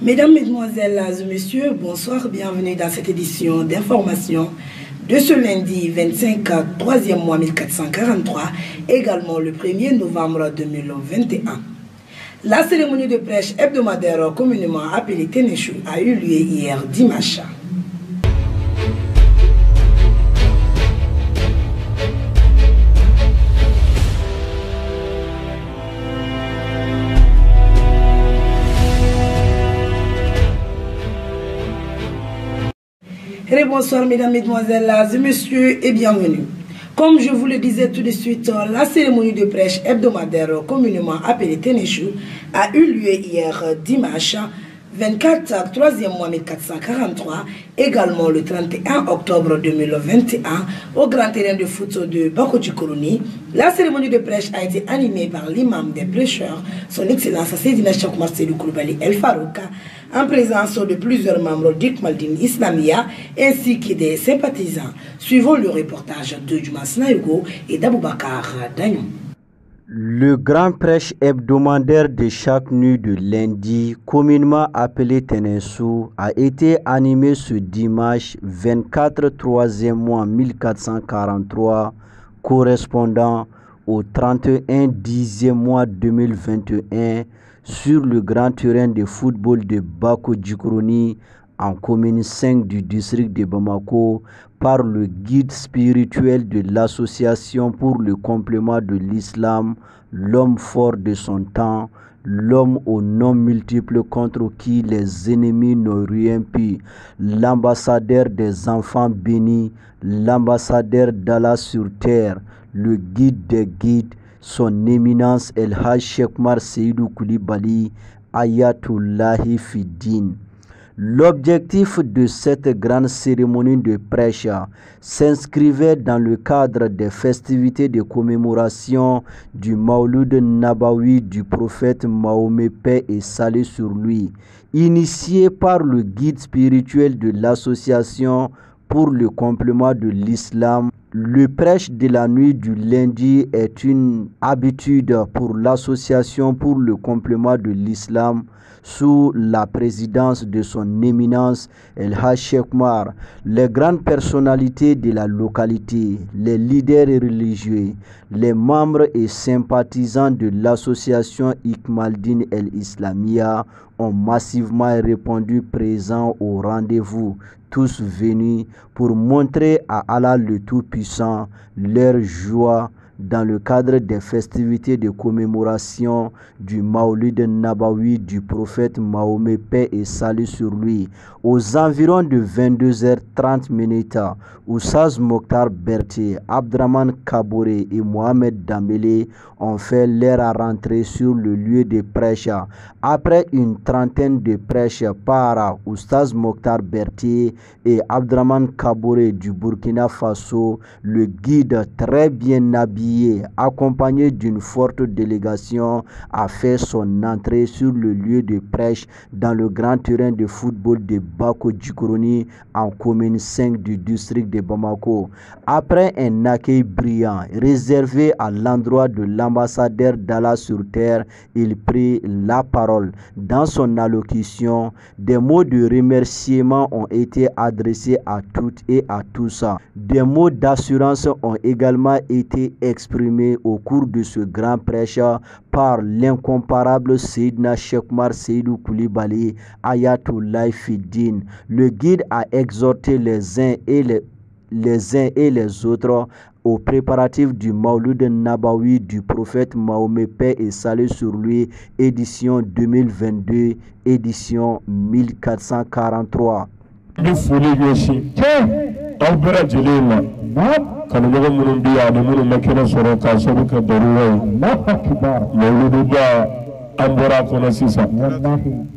Mesdames, Mesdemoiselles et Messieurs, bonsoir, bienvenue dans cette édition d'information de ce lundi 25 3e mois 1443, également le 1er novembre 2021. La cérémonie de prêche hebdomadaire communément appelée Ténéchou a eu lieu hier dimanche. Bonsoir mesdames, mesdemoiselles et messieurs et bienvenue. Comme je vous le disais tout de suite, la cérémonie de prêche hebdomadaire communément appelée Ténéchou a eu lieu hier dimanche 24 3e mois 1443, également le 31 octobre 2021 au grand terrain de foot de Bako Djikoroni. La cérémonie de prêche a été animée par l'imam des prêcheurs, son excellence Seydina Cheikh Oumar Seydou Coulibaly El Farouka, en présence de plusieurs membres d'Ikmaldine Islamia ainsi que des sympathisants. Suivons le reportage de Djuma Snayogo et d'Aboubakar Dagnon. Le grand prêche hebdomadaire de chaque nuit de lundi, communément appelé Ténéchou, a été animé ce dimanche 24 3e mois 1443, correspondant au 31 10e mois 2021, sur le grand terrain de football de Bako Djikoroni, en commune 5 du district de Bamako, par le guide spirituel de l'association pour le complément de l'islam, l'homme fort de son temps, l'homme aux noms multiples contre qui les ennemis n'ont rien pu, l'ambassadeur des enfants bénis, l'ambassadeur d'Allah sur terre, le guide des guides, son éminence El Haj Cheikh Oumar Seydou Coulibaly, Ayatollahi Fiddin. L'objectif de cette grande cérémonie de prêche s'inscrivait dans le cadre des festivités de commémoration du Mawlud Nabawi du prophète Mahomet, paix et salut sur lui, initié par le guide spirituel de l'association pour le complément de l'islam. Le prêche de la nuit du lundi est une habitude pour l'association pour le complément de l'islam sous la présidence de son éminence El Haj Cheikh Oumar. Les grandes personnalités de la localité, les leaders religieux, les membres et sympathisants de l'association Ikmaldine El Islamia ont massivement répondu présents au rendez-vous, tous venus pour montrer à Allah le Tout-Puissant leur joie dans le cadre des festivités de commémoration du Mawlid Nabawi du prophète Mahomet, paix et salut sur lui. Aux environs de 22h30, Oussaz Mokhtar Berté, Abdraman Kaboré et Mohamed Dambélé ont fait leur rentrée sur le lieu de prêche. Après une trentaine de prêches par Oussaz Mokhtar Berté et Abdraman Kaboré du Burkina Faso, le guide très bien habillé, accompagné d'une forte délégation, a fait son entrée sur le lieu de prêche dans le grand terrain de football de Bako Djikoroni en commune 5 du district de Bamako. Après un accueil brillant réservé à l'endroit de l'ambassadeur d'Allah sur terre, il prit la parole. Dans son allocution, des mots de remerciement ont été adressés à toutes et à tous. Des mots d'assurance ont également été exprimés au cours de ce grand prêche par l'incomparable Seydina Cheikh Oumar Seydou Coulibaly, Ayatollahi Fiddin. Le guide a exhorté les uns et les autres aux préparatifs du Mawlud Nabawi du prophète Mahomet, paix et salut sur lui, édition 2022, édition 1443.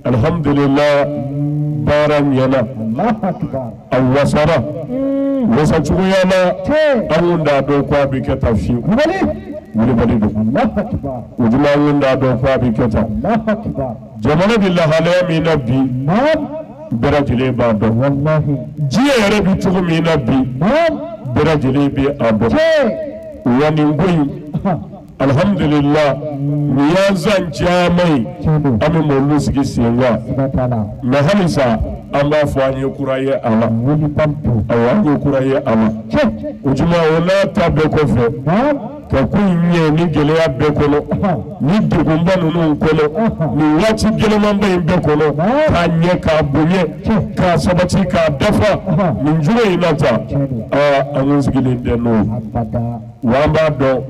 Alhamdulillah, baram yana awasara wasa chuguyana awunda do kwa biketa fi wuli bali do wujuma awunda do kwa biketa jamana billah alayhi nabi berajile ba do wallahi jiya yare bi chugumi nabi berajile bi abo wani ngoyi alhamdulillah ni ya zan jamai ami molu sigi singa na halisa amba fanye kuraye ala awa kuraye ala ujuma wala tabe ko fe ka kunye ni geleya be kono ni dugumba nunu kono ni wati gelemamba imbe kono ka nye ka bunye ka sabati ka dafa min jure inata anun sigile deno wamba do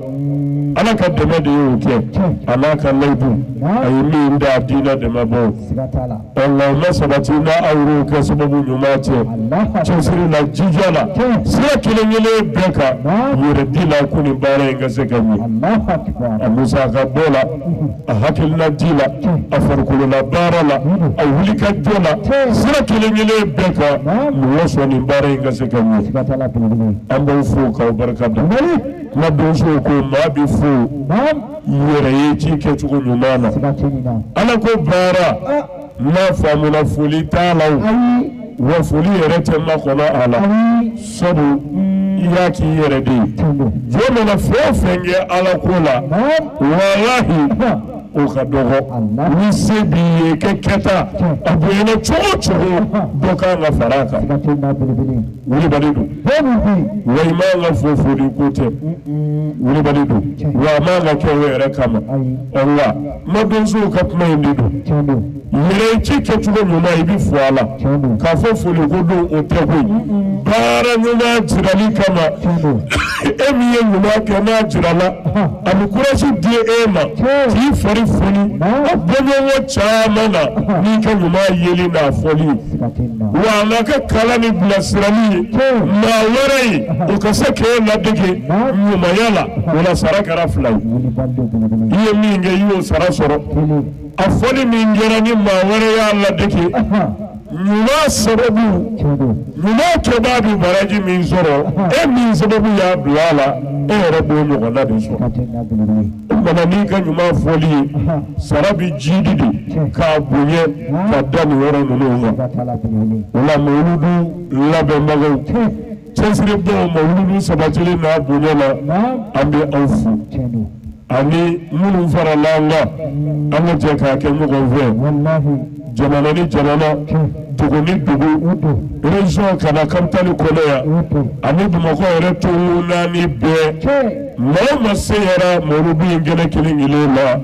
ana ka deme de yoke ana ka laibu ayimi inda dina de mabo Allah ma sabati na auro ka sababu nyumate chesiri na jijala sira kilengele beka yure dila kuni bare ngasekami Musa ka bola hakilna dila afarkulu la barala awlika dola sira kilengele beka muwaso ni bare ngasekami ambo fu ka barakada na doso ko mabi fu yere yechi ke tuko nyumana ana ko bara na famuna fuli talaw wa fuli yere temma kono ala sabu iyaki yere de jome na fofenge ala kola wallahi o kadogo ni sebi ke keta abuyene chocho doka na faraka wuli balidu wa imanga fofuli kote wuli balidu wa manga kewere kama Allah madonzo kapma indidu yere chike tuko nyuma ibi fuala ka fofuli godo otegwe bara nyuma jirali kama emiye nyuma kama jirala amukurashi die ema ti fari foli abonyo wo chamana ni ka nyuma yeli na foli wa maka kala ni blasrali na warai ukasake na dege nyuma yala wala saraka rafla iye minge yiwo sarasoro afoli mingera ni mawara ya Allah dake nyuma sababu nyuma kebabi baraji min zoro min sababu ya duala rabo no na de so mana ni ka nyuma foli sarabi jididi ka bunye ka dani woro no wala mawludu labe magaw chesire bo mawludu sabatili na bunye la ambe awfu ani munu faralanga anga jeka ke mu gonve wallahi jamana ni jamana dugu ni dugu région kana kamtali koleya ani bumako ere tuna ni be mama seyara morubi ngene kilingile la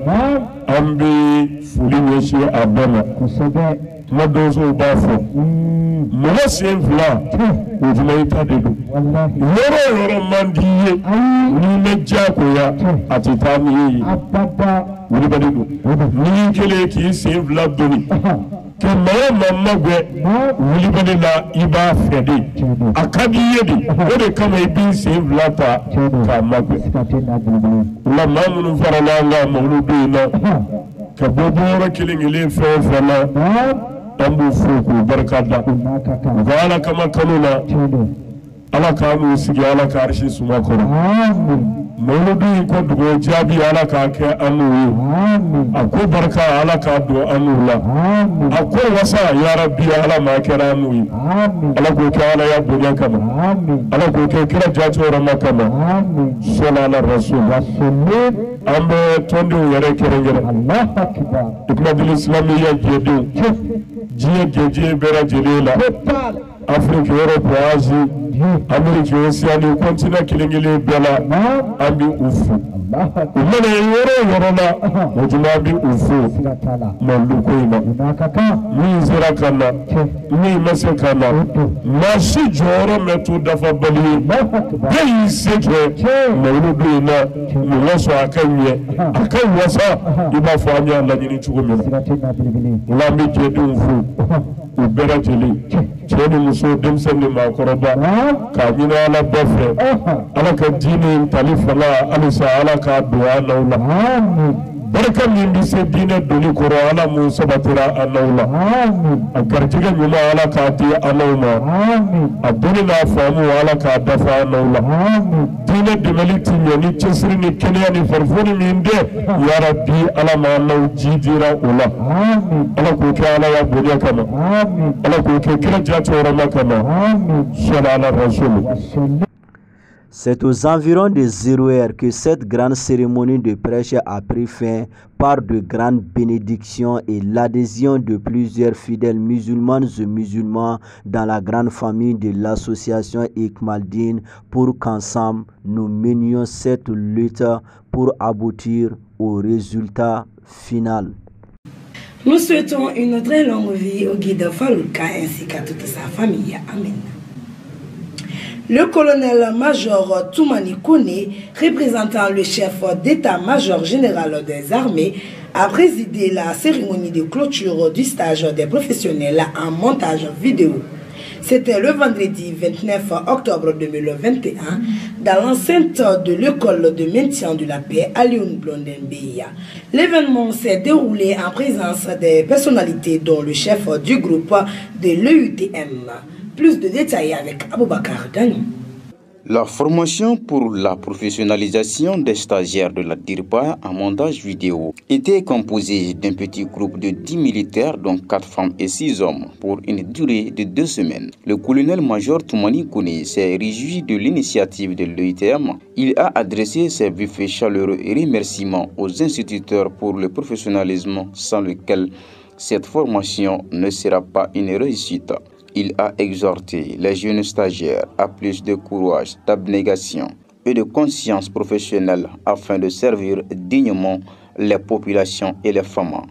ambi fuli yeshi abana kusebe madozo bafo mwasi mvla ujumaita dedu yoro mandiye ni mejako ya atitani yeye wuli badidu ni kele ki se mvla doni ke mama gwe wuli badila iba fede akadi yedi ode kama ibi se mvla ta ka magwe la mamunu farala nga mawludu ina ka bobora kilingile fefela tambu fuku barkada wala kama kanuna ala ka mu sigi ala ka arshi suma ko mawludu ko dugo jabi ala ka ke anu ako barka ala ka do anula ako wasa ya rabbi ala ma kira anu ala ko ke ala ya bunya kama ala ko ke kira jajora makama sallallahu rasul ambe tondo yare kerengere Allah akbar ikmadul islamiyya jedu jiye bera jelela Afrique, Europe, Asie, Amérique, Océanie, continent kilingile bela ambi ufu. Umene yoro mujuma bi ufu. Maluko ina. Ni zirakana, ni mesekana. Mashi joro metu dafa bali. Dei seke mauludu ina. Mulaso akanye. Akawasa iba fanya la jini chugumina. Ulambi jedu ufu. Ubera jeli. Cheni muso demseni makoroba kanyina ala bofre ala ka dini talifala alisa ala ka duwa naula barka min bi se dine doni koro ala mu sabatira anaula agarjiga nyuma ala ka ti anauma adoni na famu ala ka dafa anaula dine demeliti nyoni chesri ni kenya ni farfuni minde ya rabbi ala ma nau jidira ula ala ko ke ala ya bodiya kama ala ko ke kira jato rama kama sallallahu rasul C'est aux environs de 0 heure que cette grande cérémonie de prêche a pris fin par de grandes bénédictions et l'adhésion de plusieurs fidèles musulmanes et musulmans dans la grande famille de l'association Ikmaldine pour qu'ensemble nous menions cette lutte pour aboutir au résultat final. Nous souhaitons une très longue vie au guide Falouka ainsi qu'à toute sa famille. Amen. Le colonel-major Toumani Kone, représentant le chef d'état-major général des armées, a présidé la cérémonie de clôture du stage des professionnels en montage vidéo. C'était le vendredi 29 octobre 2021 dans l'enceinte de l'école de maintien de la paix à Lyon Blondin-Beya. L'événement s'est déroulé en présence des personnalités dont le chef du groupe de l'EUTM. Plus de détails avec Aboubakar Dani. La formation pour la professionnalisation des stagiaires de la DIRPA en montage vidéo était composée d'un petit groupe de 10 militaires, dont 4 femmes et 6 hommes, pour une durée de 2 semaines. Le colonel-major Toumani Kone s'est réjoui de l'initiative de l'EITM. Il a adressé ses vifs et chaleureux remerciements aux instituteurs pour le professionnalisme sans lequel cette formation ne sera pas une réussite. Il a exhorté les jeunes stagiaires à plus de courage, d'abnégation et de conscience professionnelle afin de servir dignement les populations et les femmes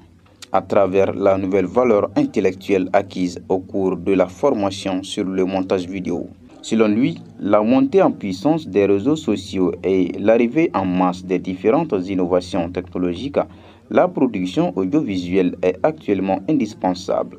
à travers la nouvelle valeur intellectuelle acquise au cours de la formation sur le montage vidéo. Selon lui, la montée en puissance des réseaux sociaux et l'arrivée en masse des différentes innovations technologiques, la production audiovisuelle est actuellement indispensable.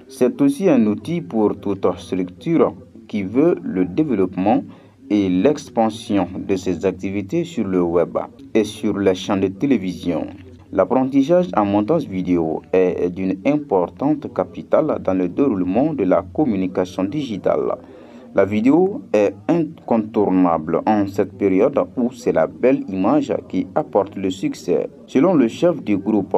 C'est aussi un outil pour toute structure qui veut le développement et l'expansion de ses activités sur le web et sur les chaînes de télévision. L'apprentissage en montage vidéo est d'une importante capitale dans le déroulement de la communication digitale. La vidéo est incontournable en cette période où c'est la belle image qui apporte le succès. Selon le chef du groupe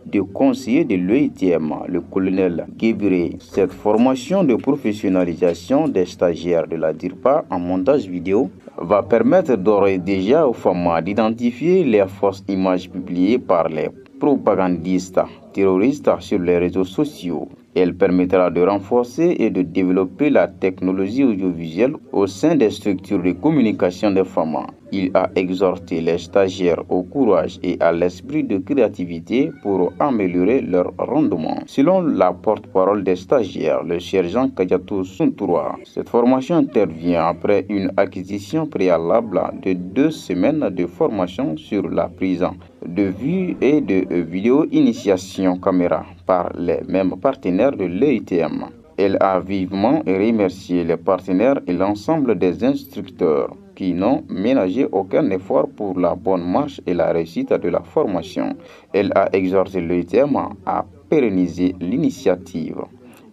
de conseillers de l'EITM, le colonel Guébiré, cette formation de professionnalisation des stagiaires de la DIRPA en montage vidéo va permettre d'ores et déjà aux femmes d'identifier les fausses images publiées par les propagandistes terroristes sur les réseaux sociaux. Elle permettra de renforcer et de développer la technologie audiovisuelle au sein des structures de communication des femmes. Il a exhorté les stagiaires au courage et à l'esprit de créativité pour améliorer leur rendement. Selon la porte-parole des stagiaires, le sergent Kadiatou Suntoura, cette formation intervient après une acquisition préalable de 2 semaines de formation sur la prise de vue et de vidéo initiation caméra par les mêmes partenaires de l'EITM. Elle a vivement remercié les partenaires et l'ensemble des instructeurs qui n'ont ménagé aucun effort pour la bonne marche et la réussite de la formation. Elle a exhorté l'EITM à pérenniser l'initiative.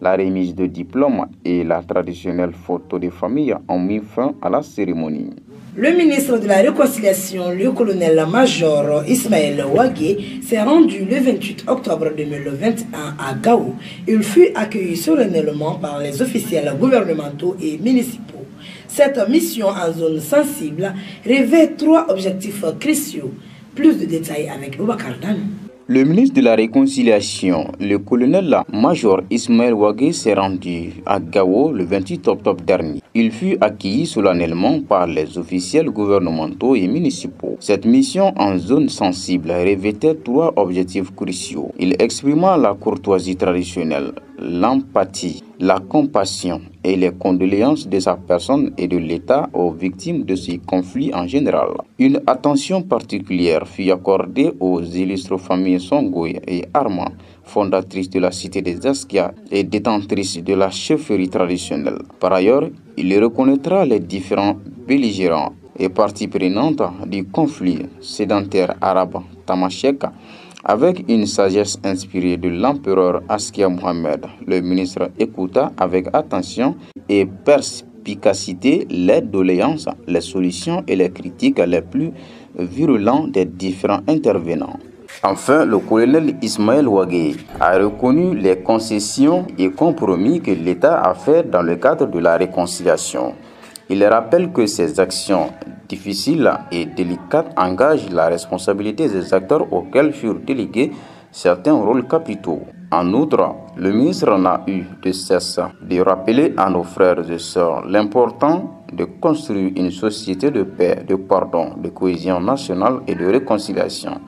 La remise de diplômes et la traditionnelle photo de famille ont mis fin à la cérémonie. Le ministre de la Réconciliation, le colonel-major Ismaël Ouagé, s'est rendu le 28 octobre 2021 à Gao. Il fut accueilli solennellement par les officiels gouvernementaux et municipaux. Cette mission en zone sensible revêt 3 objectifs cruciaux. Plus de détails avec Boubacar Dan. Le ministre de la Réconciliation, le colonel-major Ismaël Ouagé, s'est rendu à Gao le 28 octobre dernier. Il fut accueilli solennellement par les officiels gouvernementaux et municipaux. Cette mission en zone sensible revêtait 3 objectifs cruciaux. Il exprima la courtoisie traditionnelle, l'empathie, la compassion et les condoléances de sa personne et de l'État aux victimes de ces conflits en général. Une attention particulière fut accordée aux illustres familles Songoy et Arma, fondatrices de la cité des Askia et détentrices de la chefferie traditionnelle. Par ailleurs, il reconnaîtra les différents belligérants et parties prenantes du conflit sédentaire arabe Tamashek avec une sagesse inspirée de l'empereur Askia Mohamed. Le ministre écouta avec attention et perspicacité les doléances, les solutions et les critiques les plus virulentes des différents intervenants. Enfin, le colonel Ismaël Ouagé a reconnu les concessions et compromis que l'État a fait dans le cadre de la réconciliation. Il rappelle que ces actions difficiles et délicates engagent la responsabilité des acteurs auxquels furent délégués certains rôles capitaux. En outre, le ministre n'a eu de cesse de rappeler à nos frères et sœurs l'important de construire une société de paix, de pardon, de cohésion nationale et de réconciliation.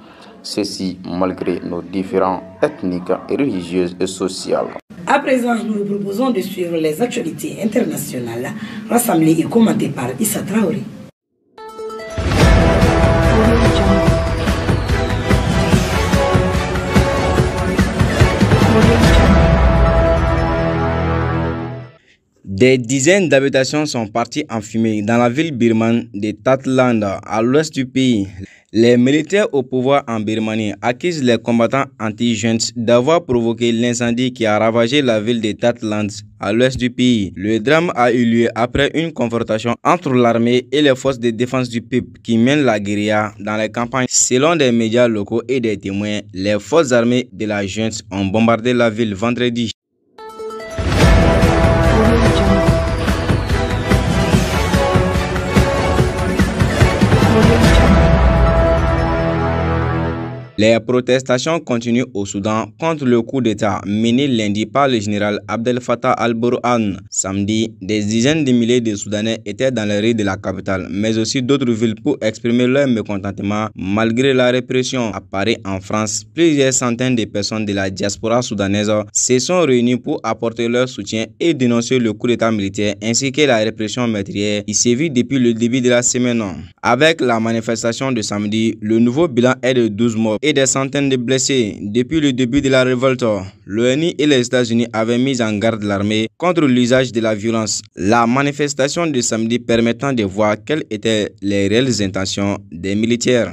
Ceci malgré nos différends ethniques et religieuses et sociales. À présent, nous vous proposons de suivre les actualités internationales rassemblées et commentées par Issa Traoré. Des dizaines d'habitations sont parties en fumée dans la ville birmane de Tatland, à l'ouest du pays. Les militaires au pouvoir en Birmanie accusent les combattants anti-juntes d'avoir provoqué l'incendie qui a ravagé la ville de Tatland, à l'ouest du pays. Le drame a eu lieu après une confrontation entre l'armée et les forces de défense du peuple qui mènent la guérilla dans les campagnes. Selon des médias locaux et des témoins, les forces armées de la junte ont bombardé la ville vendredi. Les protestations continuent au Soudan contre le coup d'État mené lundi par le général Abdel Fattah al-Burhan. Samedi, des dizaines de milliers de Soudanais étaient dans les rues de la capitale, mais aussi d'autres villes pour exprimer leur mécontentement malgré la répression. À Paris, en France, plusieurs centaines de personnes de la diaspora soudanaise se sont réunies pour apporter leur soutien et dénoncer le coup d'État militaire ainsi que la répression meurtrière qui sévit depuis le début de la semaine. Avec la manifestation de samedi, le nouveau bilan est de 12 morts et des centaines de blessés. Depuis le début de la révolte, l'ONU et les États-Unis avaient mis en garde l'armée contre l'usage de la violence. La manifestation de samedi permettant de voir quelles étaient les réelles intentions des militaires.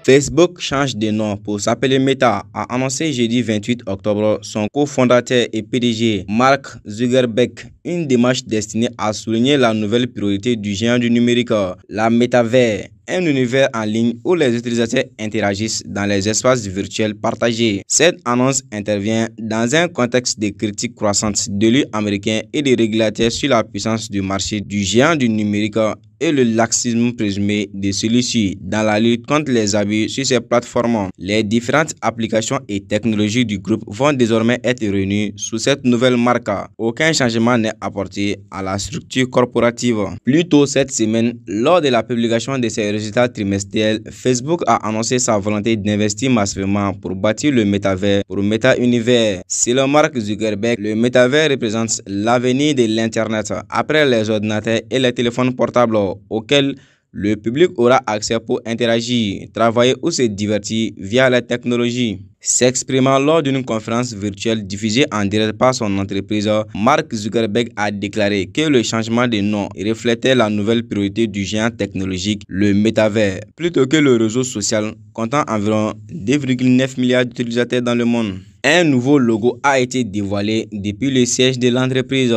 Facebook change de nom pour s'appeler Meta, a annoncé jeudi 28 octobre son cofondateur et PDG Mark Zuckerberg, une démarche destinée à souligner la nouvelle priorité du géant du numérique, la métavers, un univers en ligne où les utilisateurs interagissent dans les espaces virtuels partagés. Cette annonce intervient dans un contexte de critiques croissantes de l'Union américaine et des régulateurs sur la puissance du marché du géant du numérique et le laxisme présumé de celui-ci dans la lutte contre les abus sur ces plateformes. Les différentes applications et technologies du groupe vont désormais être réunies sous cette nouvelle marque. Aucun changement n'est apporté à la structure corporative. Plus tôt cette semaine, lors de la publication de ses résultats trimestriels, Facebook a annoncé sa volonté d'investir massivement pour bâtir le métavers pour Meta Univers. Selon Mark Zuckerberg, le métavers représente l'avenir de l'Internet après les ordinateurs et les téléphones portables auxquels le public aura accès pour interagir, travailler ou se divertir via la technologie. S'exprimant lors d'une conférence virtuelle diffusée en direct par son entreprise, Mark Zuckerberg a déclaré que le changement de nom reflétait la nouvelle priorité du géant technologique, le métavers, plutôt que le réseau social comptant environ 2,9 milliards d'utilisateurs dans le monde. Un nouveau logo a été dévoilé depuis le siège de l'entreprise.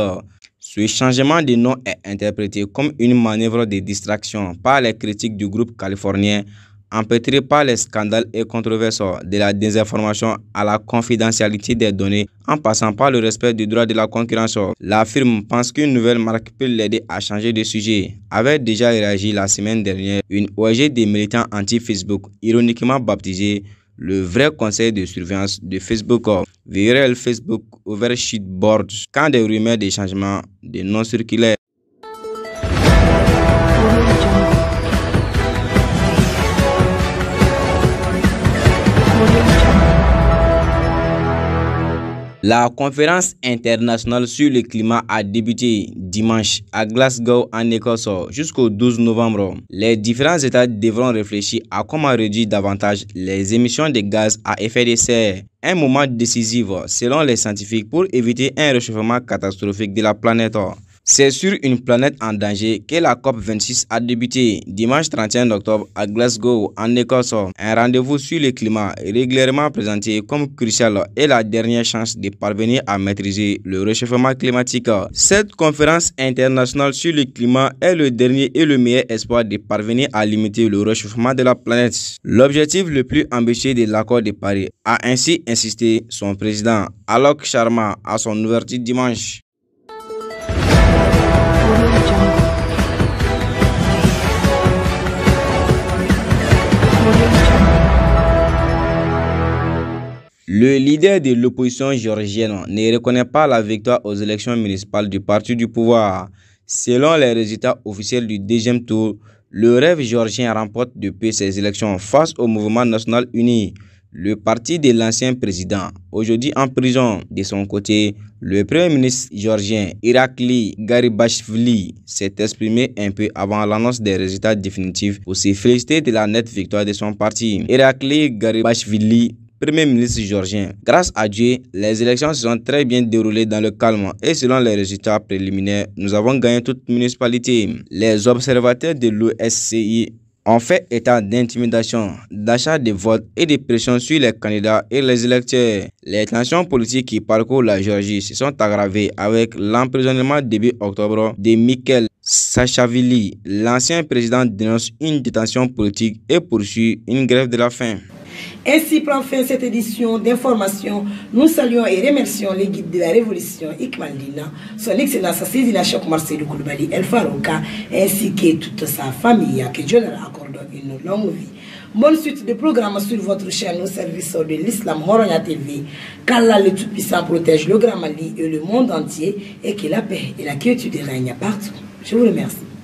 Ce changement de nom est interprété comme une manœuvre de distraction par les critiques du groupe californien, empêtré par les scandales et controverses de la désinformation à la confidentialité des données en passant par le respect du droit de la concurrence. La firme pense qu'une nouvelle marque peut l'aider à changer de sujet. Avait déjà réagi la semaine dernière une ONG des militants anti-Facebook, ironiquement baptisée le vrai conseil de surveillance de Facebook, viral Facebook Oversight Board, quand des rumeurs de changement de nom circulaient. La conférence internationale sur le climat a débuté dimanche à Glasgow en Écosse jusqu'au 12 novembre. Les différents États devront réfléchir à comment réduire davantage les émissions de gaz à effet de serre. Un moment décisif selon les scientifiques pour éviter un réchauffement catastrophique de la planète. C'est sur une planète en danger que la COP26 a débuté dimanche 31 octobre à Glasgow, en Écosse. Un rendez-vous sur le climat régulièrement présenté comme crucial et la dernière chance de parvenir à maîtriser le réchauffement climatique. Cette conférence internationale sur le climat est le dernier et le meilleur espoir de parvenir à limiter le réchauffement de la planète. L'objectif le plus ambitieux de l'accord de Paris, a ainsi insisté son président Alok Sharma à son ouverture dimanche. Le leader de l'opposition géorgienne ne reconnaît pas la victoire aux élections municipales du parti du pouvoir. Selon les résultats officiels du deuxième tour, le rêve géorgien remporte depuis ces élections face au mouvement national uni, le parti de l'ancien président, aujourd'hui en prison. De son côté, le premier ministre géorgien Irakli Garibashvili s'est exprimé un peu avant l'annonce des résultats définitifs pour se féliciter de la nette victoire de son parti. Irakli Garibashvili, Premier ministre géorgien. Grâce à Dieu, les élections se sont très bien déroulées dans le calme et selon les résultats préliminaires, nous avons gagné toute municipalité. Les observateurs de l'OSCE ont fait état d'intimidation, d'achat de votes et de pression sur les candidats et les électeurs. Les tensions politiques qui parcourent la Géorgie se sont aggravées avec l'emprisonnement début octobre de Mikhail Saakashvili. L'ancien président dénonce une détention politique et poursuit une grève de la faim. Ainsi prend fin cette édition d'information. Nous saluons et remercions les guides de la révolution Ikmaldina, son excellence Sédina Cheikh Marcelo Koulibaly El Farouka, ainsi que toute sa famille. Que Dieu leur accorde une longue vie. Bonne suite de programmes sur votre chaîne au service de l'Islam Horonia TV. Qu'Allah le Tout-Puissant protège le Grand Mali et le monde entier et que la paix et la quiétude règnent partout. Je vous remercie.